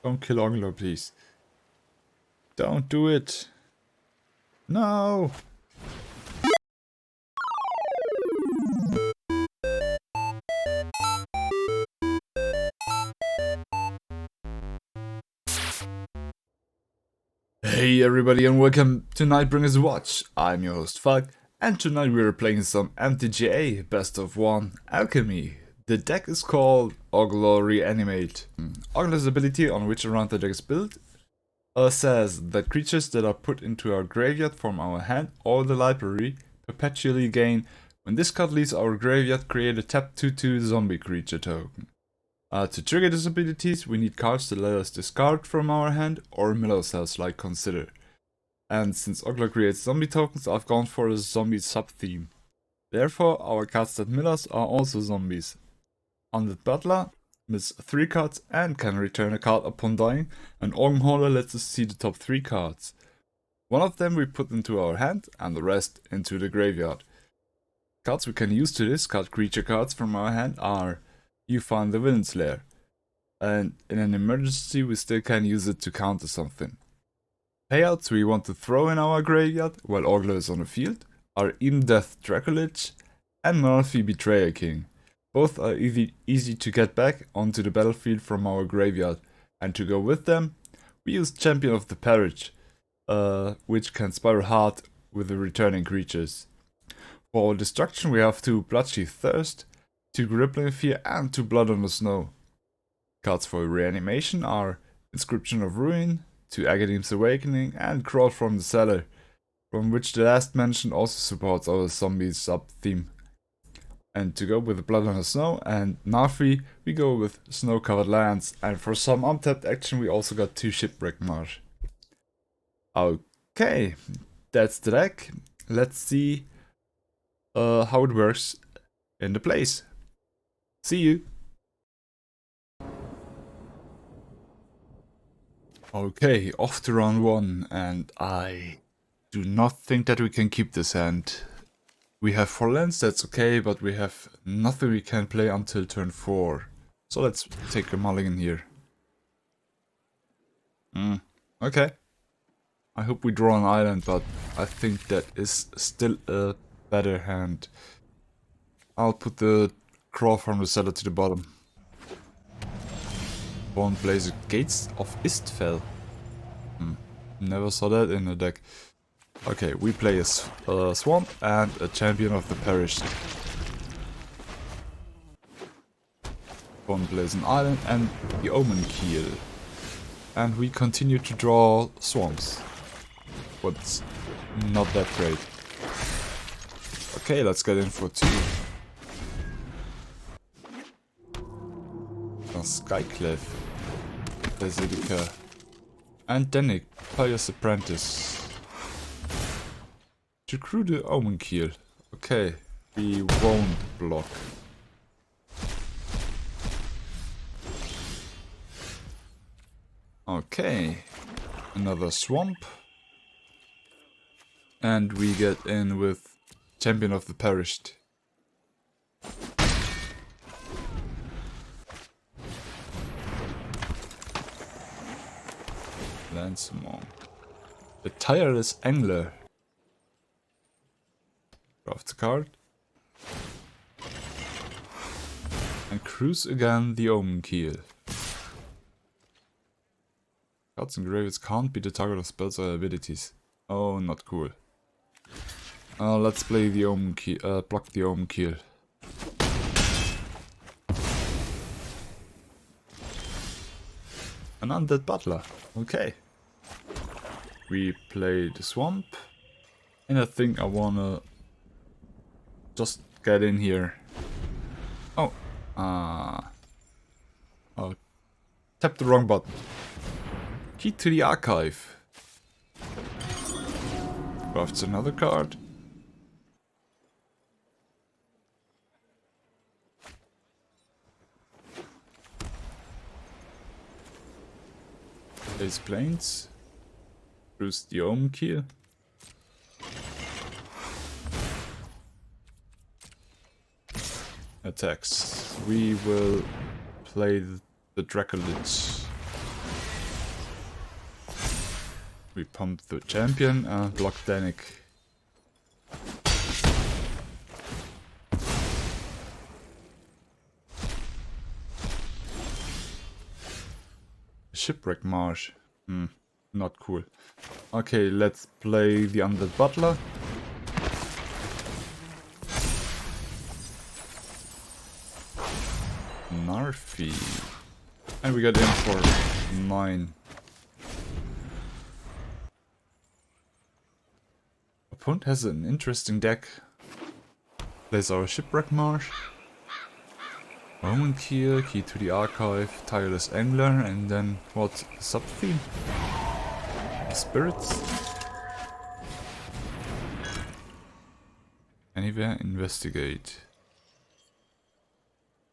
Don't kill Oglor, please. Don't do it. No! Hey everybody and welcome to Nightbringer's Watch. I'm your host Falk, and tonight we are playing some MTGA Best of 1 Alchemy. The deck is called Oglor Reanimate. Oglor's ability, on which around the deck is built, says that creatures that are put into our graveyard from our hand or the library perpetually gain, when this card leaves our graveyard, create a tap 2/2 zombie creature token. To trigger these abilities, we need cards that let us discard from our hand or mill ourselves, like Consider. And since Oglor creates zombie tokens, I've gone for a zombie sub-theme. Therefore, our cards that mill us are also zombies. Undead Butler mills 3 cards and can return a card upon dying, and Omenkeel lets us see the top 3 cards. One of them we put into our hand and the rest into the graveyard. Cards we can use to discard creature cards from our hand are You Find the Villain's Lair, and in an emergency we still can use it to counter something. Payouts we want to throw in our graveyard while Oglor is on the field are Even Death Dracolich and Malfi Betrayer King. Both are easy to get back onto the battlefield from our graveyard, and to go with them, we use Champion of the Parish, which can spiral hard with the returning creatures. For our destruction we have 2 Bloodsheath Thirst, 2 Grippling Fear and 2 Blood on the Snow. Cards for reanimation are Inscription of Ruin, 2 Agadeem's Awakening and Crawl from the Cellar, from which the last mentioned also supports our zombie sub-theme. And to go with Blood on the Snow and Nafi, we go with Snow Covered Lands, and for some untapped action we also got 2 Shipwreck Marsh. Okay, that's the deck. Let's see how it works in the plays. See you! Okay, off to round 1, and I do not think that we can keep this hand. We have 4 lands, that's okay, but we have nothing we can play until turn 4. So let's take a mulligan here. Okay. I hope we draw an island, but I think that is still a better hand. I'll put the Crawl from the Cellar to the bottom. Bow1 plays Gates of Istfell. Never saw that in the deck. Okay, we play a Swamp and a Champion of the Parish. Bow1 plays an Island and the Omenkeel. And we continue to draw Swamps. But not that great. Okay, let's get in for 2. Skyclave, Basilica, and Denick, Pious Apprentice. To crew the Omenkeel. Okay, we won't block. Okay, another Swamp. And we get in with Champion of the Perished. Lansmore. The Tireless Angler. Draft the card. And cruise again the Omenkeel. Cards and graveyards can't be the target of spells or abilities. Oh, not cool. Let's play the Omenkeel, block the Omenkeel. An Undead Butler. Okay. We play the Swamp. And I think I wanna just get in here. Oh. Oh. Tap the wrong button. Key to the Archive. Drafts another card. Plays Plains. Bruce the Omenkeel. Attacks. We will play the Dracolich. We pump the champion and block Danik. Shipwreck Marsh. Not cool. Okay, let's play the Undead Butler. Narfi. And we got in for 9. Opponent has an interesting deck. Plays our Shipwreck Marsh. Omenkeel, Key to the Archive, Tireless Angler, and then what sub-theme? Spirits? Anywhere, investigate.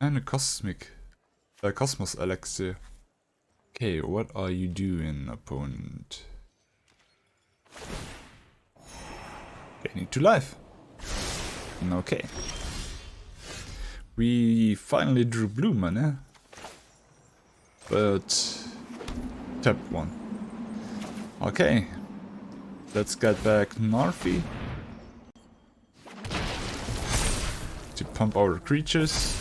And a Cosmos Elixir. Okay, what are you doing, opponent? Gaining 2 life. Okay. We finally drew blue mana, but tapped 1. Okay, let's get back Narfi to pump our creatures,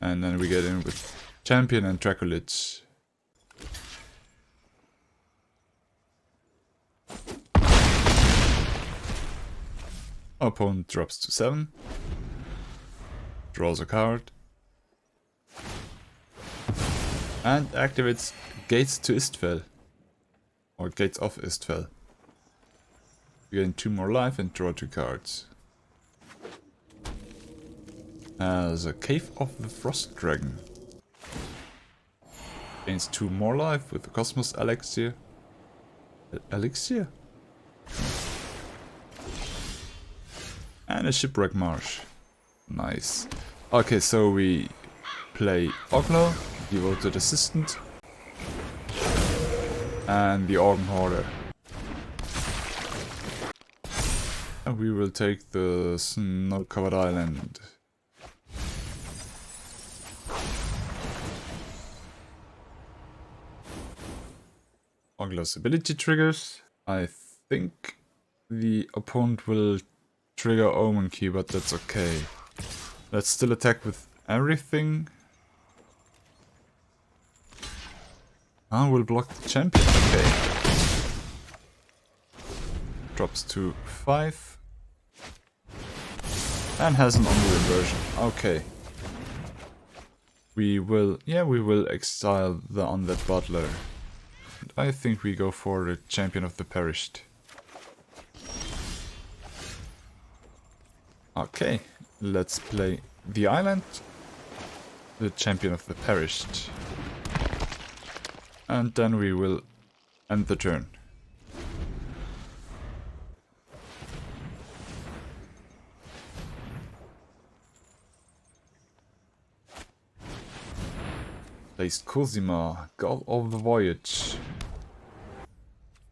and then we get in with Champion and Dracolich. Opponent drops to 7. Draws a card. And activates Gates to Istfell. Or Gates of Istfell. We gain 2 more life and draw 2 cards. As a Cave of the Frost Dragon. Gains 2 more life with the Cosmos Elixir. Elixir? And a Shipwreck Marsh. Nice. Okay, so we play Oglor, Devoted Assistant, and the Organ Hoarder. And we will take the Snow-Covered Island. Oglor's ability triggers. I think the opponent will trigger Omenkeel, but that's okay. Let's still attack with everything. We'll block the champion. Okay. Drops to 5. And has an on-wheel version. Okay. We will exile the Undead Butler. And I think we go for the Champion of the Perished. Okay, let's play the island, the Champion of the Perished, and then we will end the turn. Placed Cosima, God of the Voyage.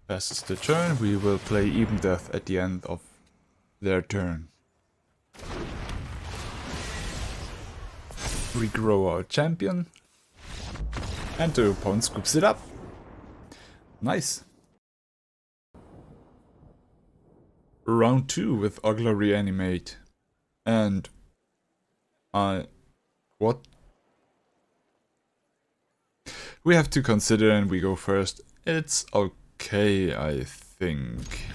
Passes the turn, we will play Even Death at the end of their turn. Regrow our champion, and the opponent scoops it up. Nice. Round 2 with Oglor Reanimate. And what? We have to consider, and we go first. It's okay, I think.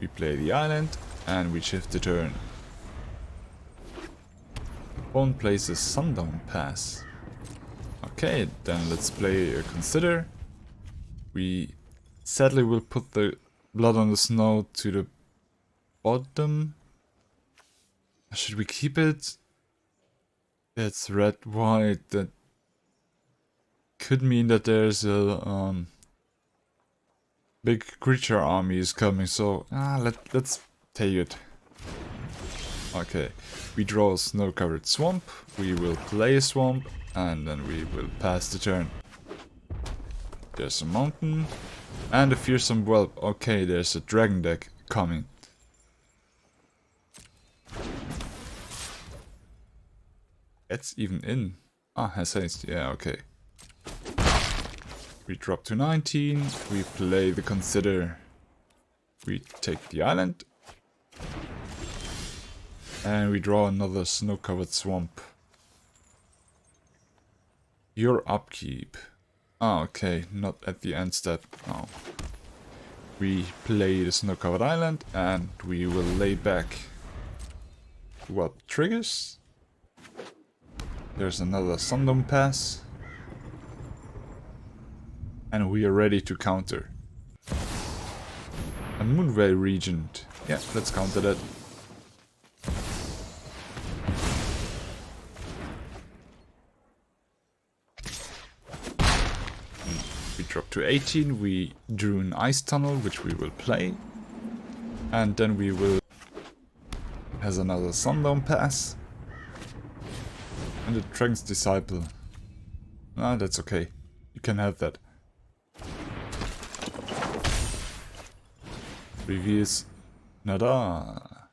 We play the island, and we shift the turn. Opponent plays a Sundown Pass. Okay, then let's play a Consider. We sadly will put the Blood on the Snow to the bottom. Should we keep it? It's red-white. That could mean that there's a big creature army is coming, so let's take it. Okay, we draw a snow-covered swamp, we will play a swamp, and then we will pass the turn. There's a mountain, and a fearsome whelp. Okay, there's a dragon deck coming. It's even in. Has haste, yeah, okay. We drop to 19. We play the Consider. We take the island. And we draw another snow-covered swamp. Your upkeep. Ah, okay, not at the end step. Oh. We play the snow-covered island and we will lay back. What triggers? There's another Sundom Pass. And we are ready to counter. A Moonveil Regent. Yeah, let's counter that. We drop to 18, we drew an Ice Tunnel, which we will play. And then we will... has another Sundown Pass. And a Dragon's Disciple. Ah, that's okay. You can have that. Reveals Nada,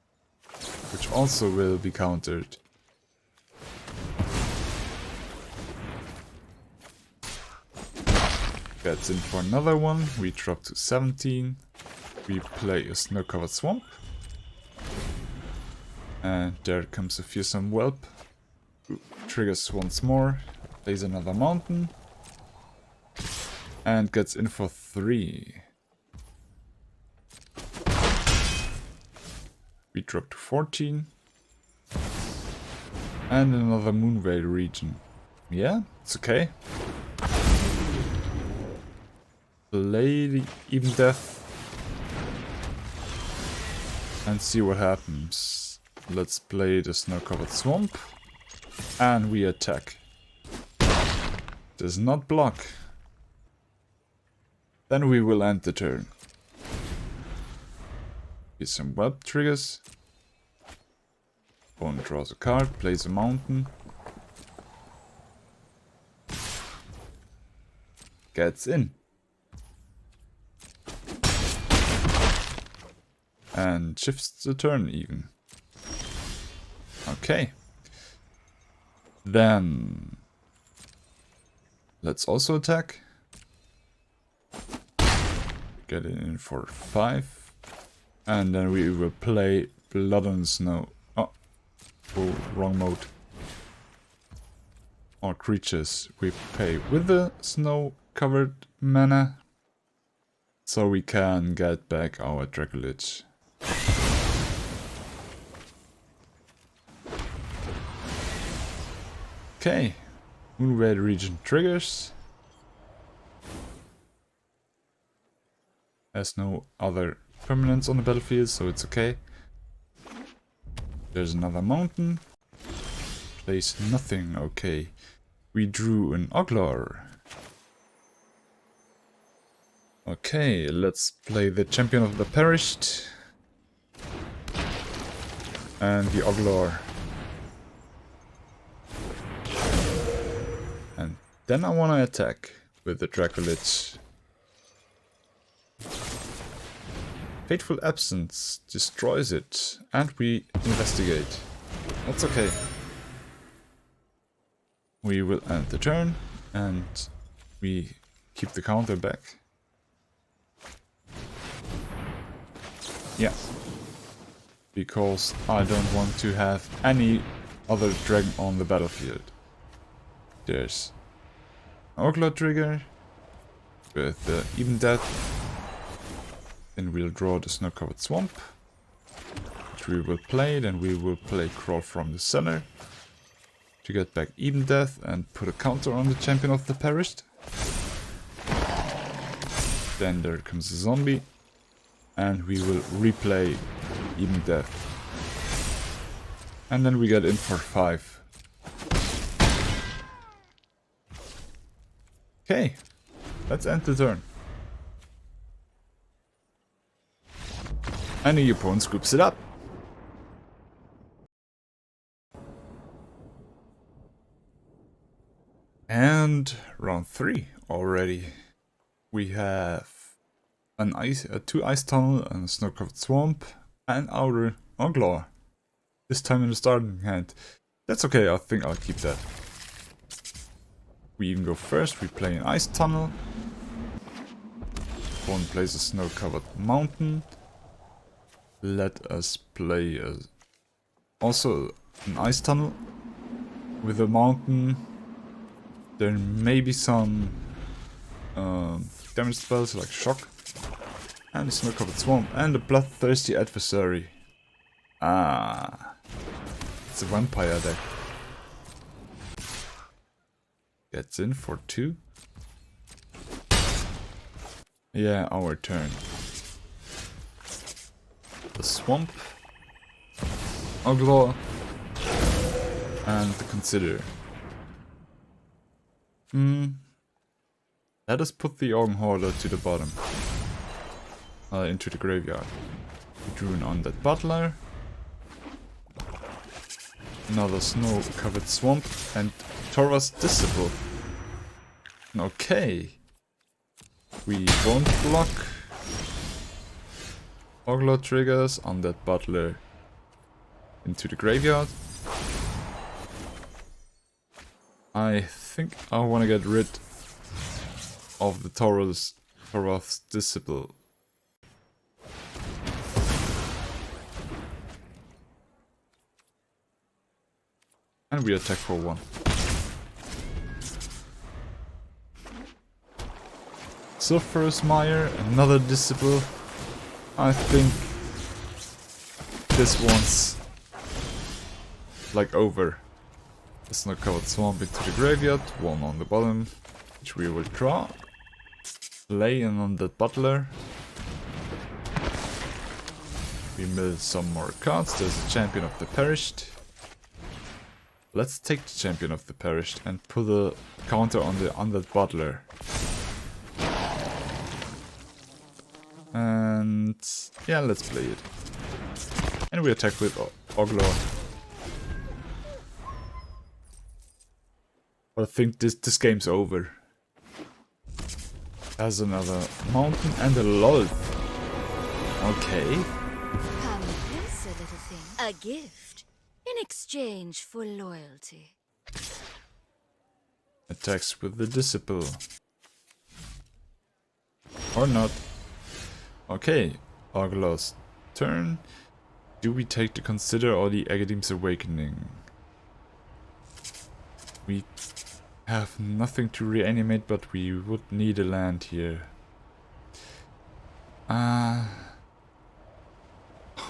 which also will be countered. Gets in for another one. We drop to 17. We play a snow-covered swamp. And there comes a fearsome whelp. Triggers once more. Plays another mountain. And gets in for 3. We drop to 14. And another Moonveil region. Yeah, it's okay. Play the Even Death. And see what happens. Let's play the snow-covered swamp. And we attack. Does not block. Then we will end the turn. Here's some web triggers. Opponent draws a card, plays a mountain. Gets in. And shifts the turn even. Okay. Then let's also attack. Get it in for 5. And then we will play Blood on Snow. Oh, wrong mode. Or creatures. We pay with the snow-covered mana. So we can get back our Dracolich. Okay. Moonveil region triggers. There's no other permanents on the battlefield, so it's okay. There's another mountain. Plays nothing, okay. We drew an Oglor. Okay, let's play the Champion of the Perished. And the Oglor. And then I wanna attack with the Dracolich. Fateful Absence destroys it, and we investigate. That's okay. We will end the turn, and we keep the counter back. Yeah. Because I don't want to have any other dragon on the battlefield. There's Oglor trigger with the Even Death. Then we'll draw the snow-covered swamp, which we will play. Then we will play Crawl from the Center to get back Even Death and put a counter on the Champion of the Perished. Then there comes a zombie, and we will replay Even Death. And then we get in for 5. Okay, let's end the turn. And the opponent scoops it up. And round 3 already. We have a 2 ice tunnel and a snow-covered swamp and our Oglor. This time in the starting hand. That's okay, I think I'll keep that. We even go first, we play an ice tunnel. opponent plays a snow-covered mountain. Let us play also an ice tunnel with a mountain. There may be some damage spells like shock. And a snow-covered swamp and a bloodthirsty adversary. Ah, it's a vampire deck. Gets in for 2. Yeah, our turn. The swamp, Oglor, and the consider. Let us put the Organ Hoarder to the bottom. Into the graveyard. We drew an Undead Butler. Another snow-covered swamp and Toralfs Disciple. Okay. We won't block. Oglor triggers on that butler into the graveyard. I think I want to get rid of the Toralfs Disciple. And we attack for 1. Sulphurous Mire, another Disciple. I think this one's like over. The snow-covered swamp into the graveyard, 1 on the bottom, which we will draw. Lay in on that butler. We mill some more cards. There's a Champion of the Perished. Let's take the Champion of the Perished and put a counter on that butler. And yeah, let's play it. And we attack with Oglor. But I think this game's over. There's another mountain and a Lolth. Okay. Come closer, little thing. A gift in exchange for loyalty. Attacks with the Disciple. Or not. Okay, Oglor's turn. Do we take the Consider or the Agadeem's Awakening? We have nothing to reanimate, but we would need a land here. I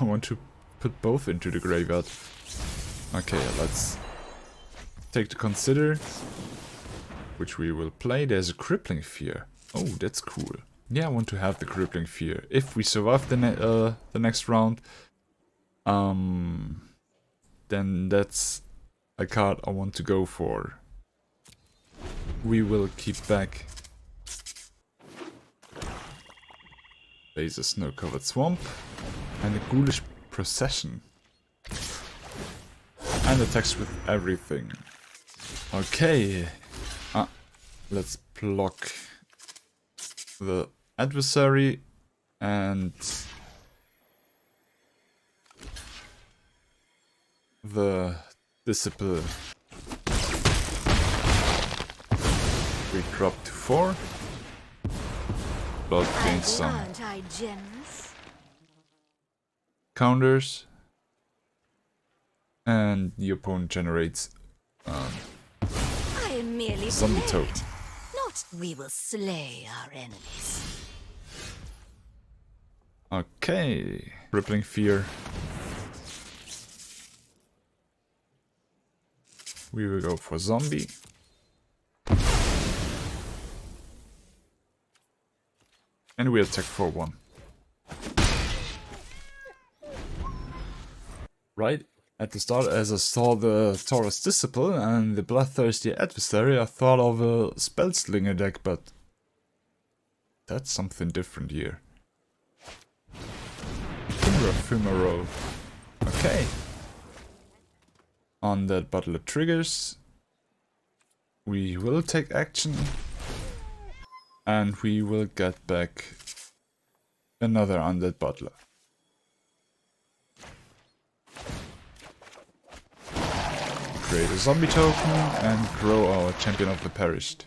want to put both into the graveyard. Okay, let's take the Consider, which we will play. There's a Crippling Fear. Oh, that's cool. Yeah, I want to have the Crippling Fear. If we survive the next round, then that's a card I want to go for. We will keep back. There's a snow-covered swamp and a ghoulish procession. And attacks with everything. Okay. Let's block the adversary and the Disciple. We drop to 4. Blood gains some counters. And the opponent generates I am merely zombie token. Not we will slay our enemies. Okay. Crippling Fear. We will go for zombie. And we attack for 1. Right at the start, as I saw the Toralfs Disciple and the Bloodthirsty Adversary, I thought of a Spellslinger deck, but that's something different here. Fumaro. Okay. On that Butler triggers, we will take action. And we will get back another Undead Butler. Create a zombie token and grow our Champion of the Perished.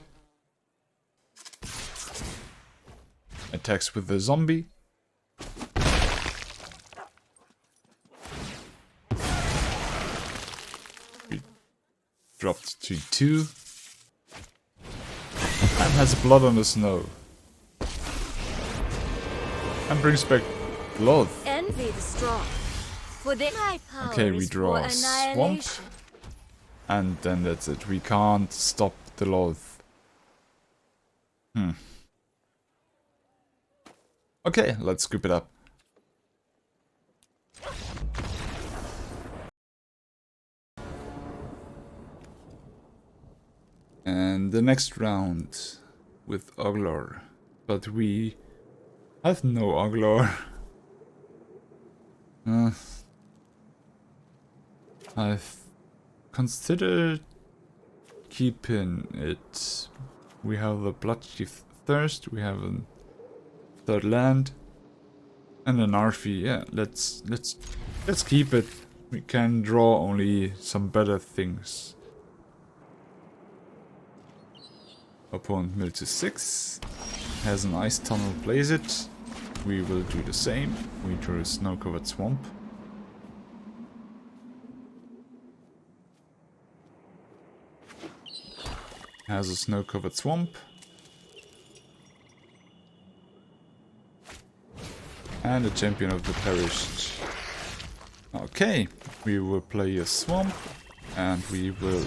Attacks with the zombie. We dropped to 2. And has blood on the snow. And brings back blood. Envy the strong. For my power Okay, we is draw for a swamp. annihilation. And then that's it. We can't stop the Loath. Okay, let's scoop it up. And the next round with Oglor. But we have no Oglor. I've considered keeping it. We have the Bloodchief Thirst, we have a third land, and an Arfi. Yeah, let's keep it. We can draw only some better things. Opponent mill to 6. Has an ice tunnel, plays it. We will do the same. We draw a snow-covered swamp. Has a snow-covered swamp. And a champion of the perished. Okay, we will play a swamp. And we will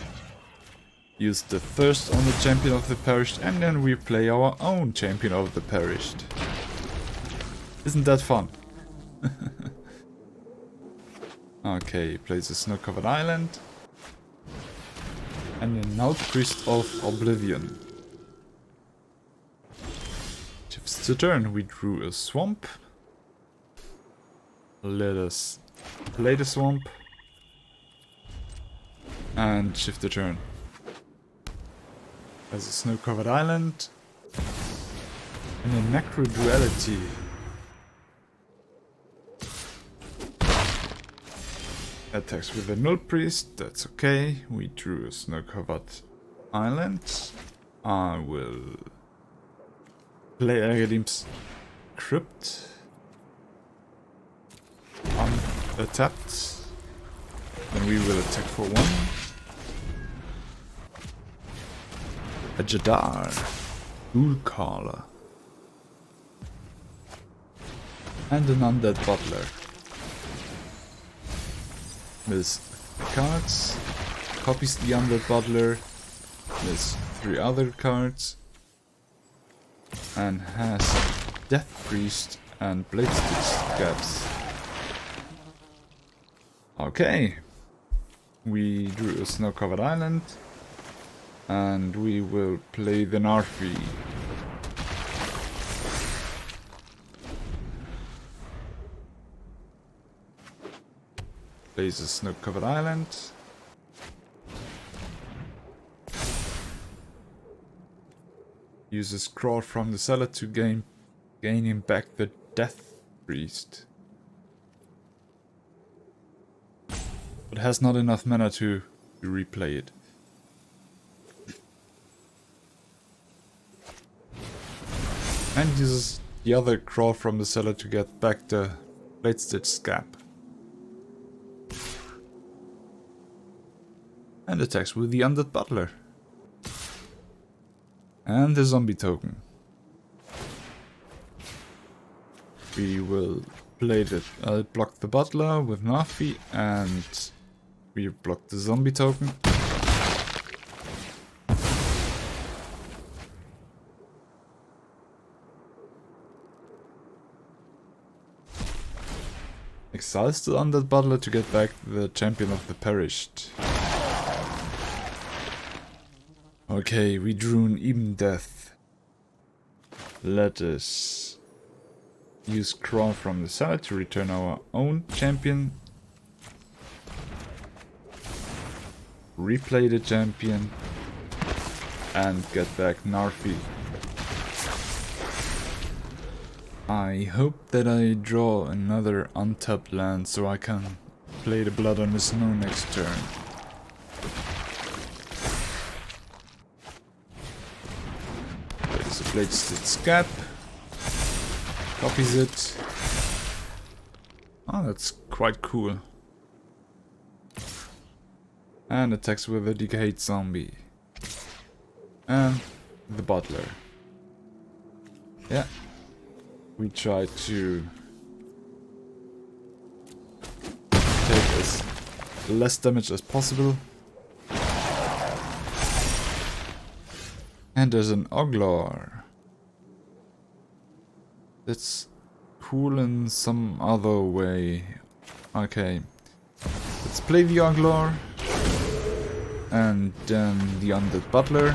use the thirst on the champion of the perished. And then we play our own champion of the perished. Isn't that fun? Okay, plays a snow-covered island. And a Night Priest of Oblivion. Shifts the turn. We drew a swamp. Let us play the swamp. And shift the turn. There's a snow-covered island. And a Necroduality. Attacks with a Null Priest, that's okay. We drew a snow-covered island. I will play Ergadim's Crypt. Untapped. Then we will attack for 1. A Jadar. Ghoulcaller. And an Undead Butler. With cards, copies the Undead Butler, with 3 other cards, and has Death Priest and Blade Stitch Gaps. Okay, we drew a snow-covered island, and we will play the Narfi. Plays a snow-covered island. Uses Crawl from the cellar to gain him back the Death Priest. But has not enough mana to replay it. And uses the other Crawl from the cellar to get back the Blade Stitch Scab. And attacks with the Undead Butler. And the zombie token. We will play the block the butler with Nafi, and we block the zombie token. Exiles the Undead Butler to get back the champion of the perished. Okay, we drew an even death. Let us use Crawl from the cellar to return our own champion. Replay the champion. And get back Narfi. I hope that I draw another untapped land so I can play the Blood on the Snow next turn. There's a Blade Stitch Scab. Copies it. Oh, that's quite cool. And attacks with a decayed zombie. And the butler. Yeah. We try to take as less damage as possible. And there's an Oglor. That's cool in some other way. Okay. Let's play the Oglor. And then the undead butler.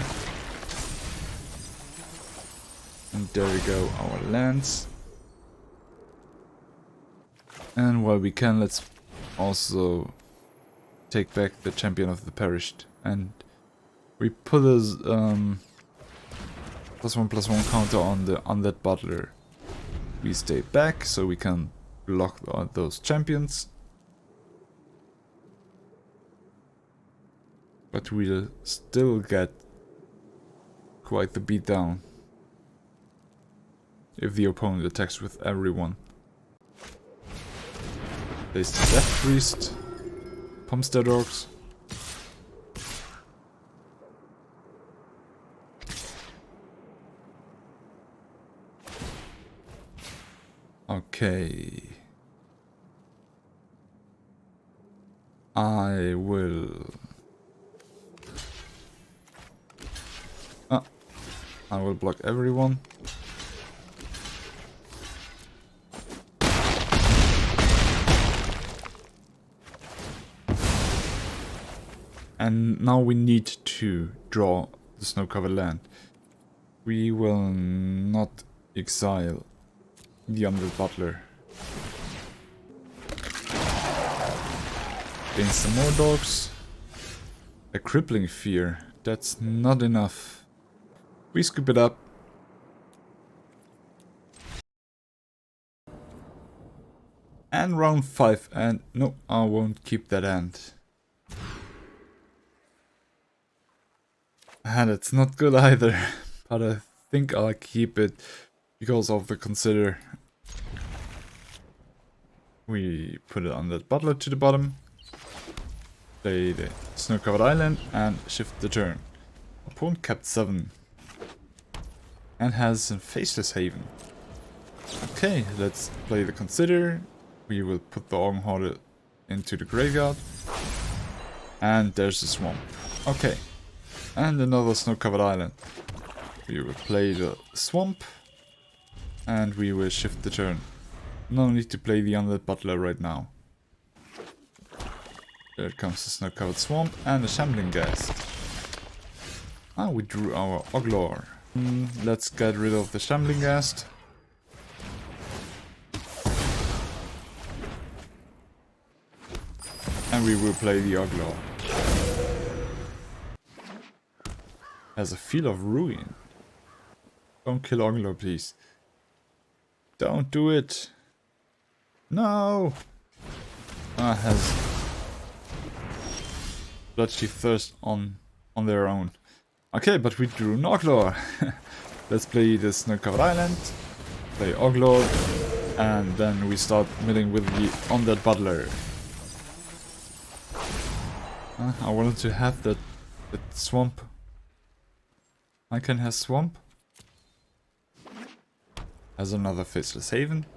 And there we go, our lands. And while we can, let's also take back the champion of the perished. And we put a +1/+1 counter on the undead butler. We stay back so we can block those champions. But we'll still get quite the beatdown if the opponent attacks with everyone. Place the Death Priest, pumps their dogs. Okay. I will... I will block everyone. And now we need to draw the snow-covered land. We will not exile the undead butler. Gain some more dogs. A crippling fear. That's not enough. We scoop it up. And round 5. And no, I won't keep that hand. And it's not good either. But I think I'll keep it because of the consider. We put it on that butler to the bottom. Play the snow-covered island and shift the turn. Opponent kept 7. And has a Faceless Haven. Okay, let's play the consider. We will put the Omenkeel into the graveyard. And there's the swamp. Okay. And another snow-covered island. We will play the swamp. And we will shift the turn. No need to play the undead butler right now. There comes the snow-covered swamp and the shambling ghast. Ah, we drew our Oglor. Let's get rid of the shambling ghast. And we will play the Oglor. Has a feel of ruin. Don't kill Oglor, please. Don't do it. No! Has Bloodchief Thirst on their own. Okay, but we drew an Oglor. Let's play the snow-covered island, play Oglor, and then we start milling with the undead butler. I wanted to have that swamp. I can have swamp. Has another Faceless Haven.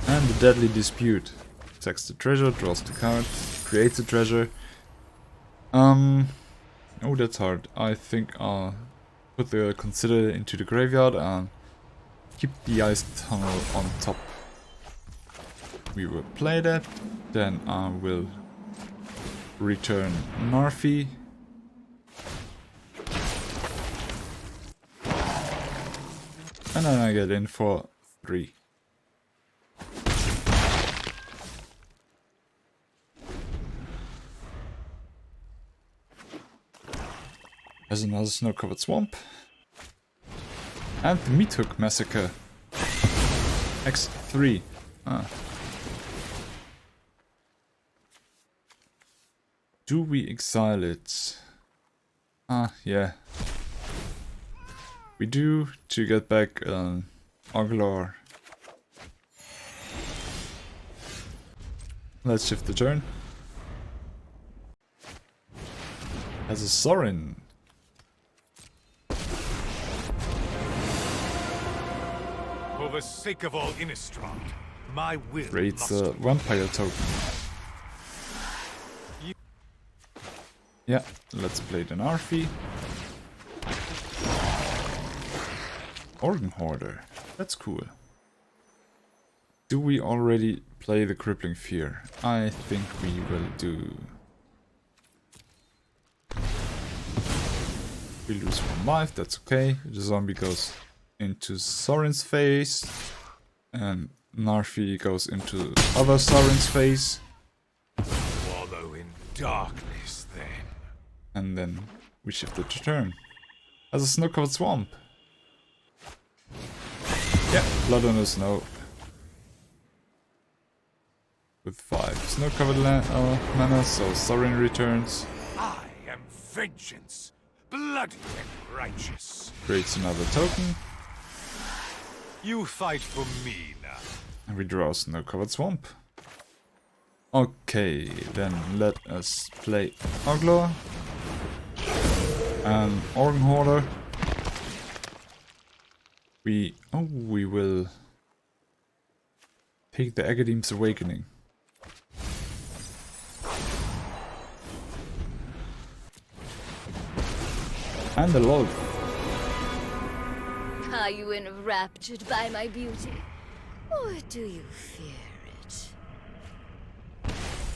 And the Deadly Dispute. Attacks the treasure, draws the card, creates a treasure. Oh, that's hard. I think I'll put the consider into the graveyard and keep the ice tunnel on top. We will play that. Then I will return Narfi. And then I get in for 3. There's another snow-covered swamp. And the Meat Hook Massacre. X3. Do we exile it? Yeah. We do, to get back Oglor. Let's shift the turn. As a Sorin. For the sake of all Innistrad, my will Creates must a vampire token. Yeah, let's play the Narfi. Organ Hoarder. That's cool. Do we already play the Crippling Fear? I think we will do. We lose 1 life, that's okay. The zombie goes into Sorin's face. And Narfi goes into other Sorin's face. wallow in darkness then. And then we shift it to turn. As a snow-covered swamp. Yeah, blood on the snow. With 5 snow-covered mana, so Sorin returns. I am vengeance, bloody and righteous. Creates another token. You fight for me now. And we draw a snow-covered swamp. Okay, then let us play Oglor. And Organ Hoarder. We will take the Agadeem's Awakening. And the log. Are you enraptured by my beauty? Or do you fear it?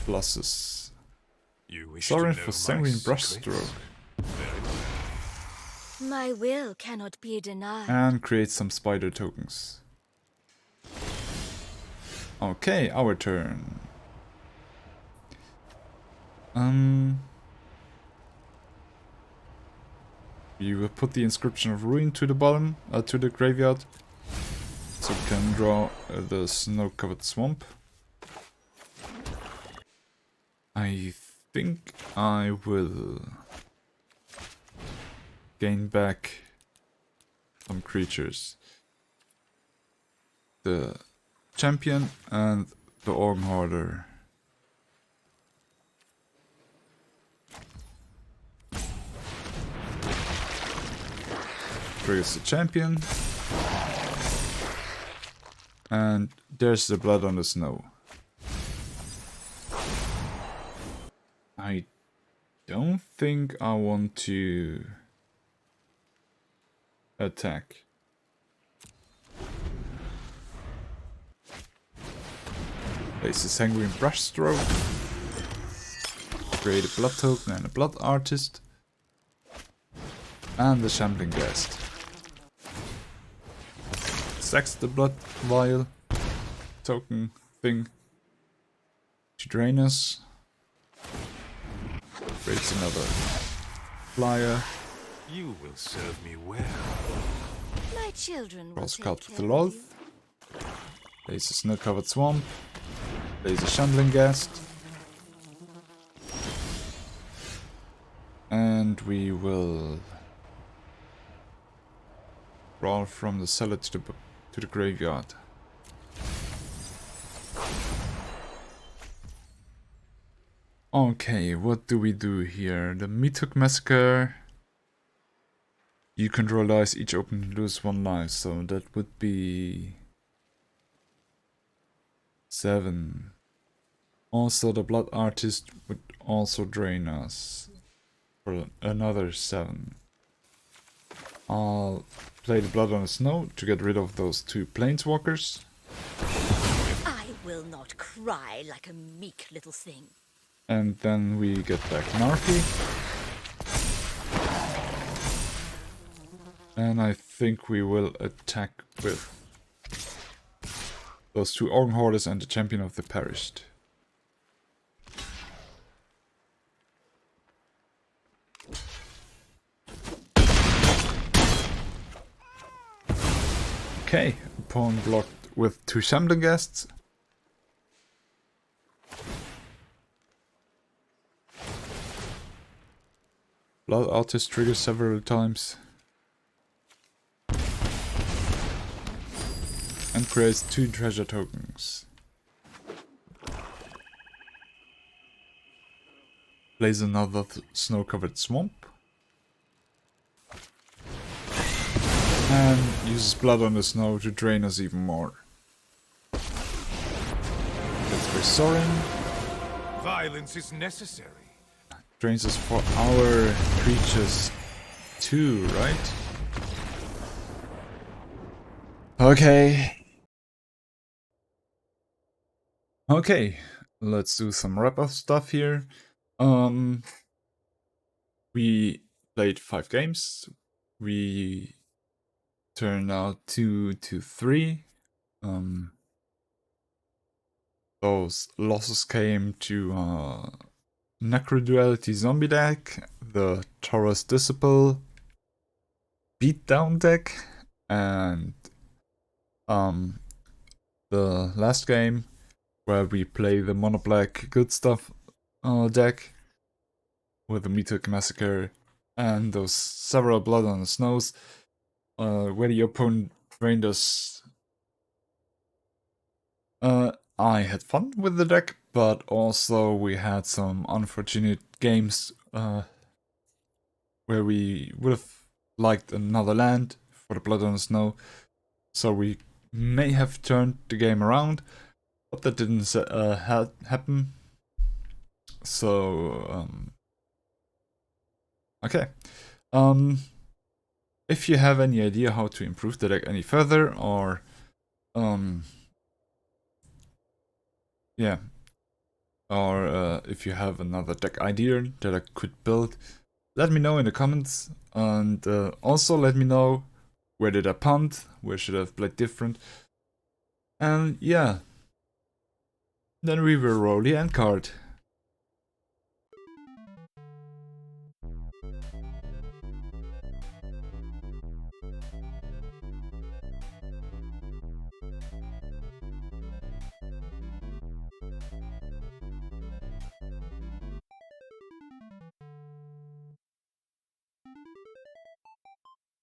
Pluses. You wish Sorin to know for my Sanguine secrets? Brushstroke. Very well. My will cannot be denied. And create some spider tokens. Okay, our turn. We will put the Inscription of Ruin to the bottom, to the graveyard. So we can draw the snow-covered swamp. I think I will gain back some creatures. The champion and the Organ Hoarder. Triggers the champion. And there's the blood on the snow. I don't think I want to attack. Place the Sanguine Brushstroke. Create a blood token and a blood artist. And the Shambling Guest. Sacks the blood vial token thing to drain us. Creates another flyer. You will serve me well. My children will Draws take card with the care of Lolth. you. Plays a snow-covered swamp. Plays a Shambling Guest. And we will draw from the cellar to the graveyard. Okay, what do we do here? The Meathook Massacre. You control dice, each open lose 1 life, so that would be 7. Also, the Blood Artist would also drain us for another 7. I'll play the Blood on the Snow to get rid of those 2 Planeswalkers. I will not cry like a meek little thing. And then we get back Narfi. And I think we will attack with those 2 Organ Hoarders and the Champion of the Perished. Okay, opponent blocked with 2 Shambling Guests. Blood Artist triggers several times. and creates 2 treasure tokens. Plays another snow-covered swamp. And uses blood on the snow to drain us even more. That's restoring. Violence is necessary. Drains us for our creatures too, right? Okay. Okay, let's do some wrap-up stuff here. We played 5 games. We turned out 2 to 3. Those losses came to Necroduality zombie deck, the Toralfs Disciple beatdown deck, and the last game where we play the mono black Goodstuff deck with the Meteor Massacre and those several Blood on the Snows, where the opponent drained us. I had fun with the deck, but also we had some unfortunate games where we would have liked another land for the Blood on the Snow, so we may have turned the game around, but that didn't happen. So, okay. If you have any idea how to improve the deck any further, or yeah, or if you have another deck idea that I could build, let me know in the comments, and also let me know where did I punt, where should I have played different, and yeah, then we will roll the end card.